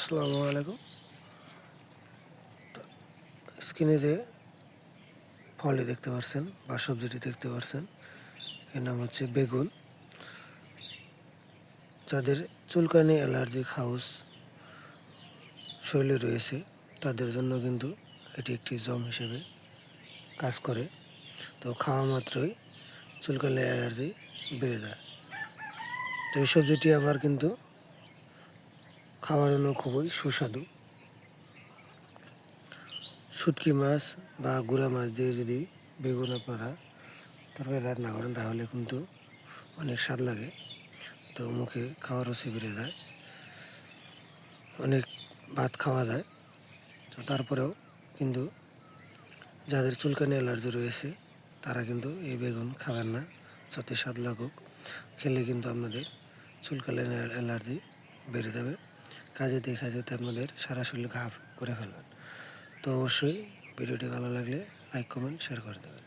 আসসালামু আলাইকুম। স্ক্রিনে যে ফলটি দেখতে পাচ্ছেন বা সবজিটি দেখতে পাচ্ছেন এর নাম হচ্ছে বেগুন। যাদের চুলকানি, অ্যালার্জিক হাউস শৈলী রয়েছে তাদের জন্য কিন্তু এটি একটি জম হিসেবে কাজ করে। তো খাওয়া মাত্রই চুলকানি, অ্যালার্জি বেড়ে যায়। তো এই সবজিটি আবার কিন্তু খাওয়ার জন্য খুবই সুস্বাদু। শুটকি মাছ বা গুঁড়া মাছ দিয়ে যদি বেগুন আপনারা তরকারি রান্না করেন তাহলে কিন্তু অনেক স্বাদ লাগে। তো মুখে খাওয়ার রুচি বেড়ে যায়, অনেক ভাত খাওয়া যায়। তো তারপরেও কিন্তু যাদের চুলকানি অ্যালার্জি রয়েছে তারা কিন্তু এই বেগুন খাবেন না, যতই স্বাদ লাগুক। খেলে কিন্তু আপনাদের চুলকানি অ্যালার্জি বেড়ে যাবে। কাজে দেখা যেতে আপনাদের সারা শরীর ঘা করে ফেলবেন। তো অবশ্যই ভিডিওটি ভালো লাগলে লাইক, কমেন্ট, শেয়ার করে দেবেন।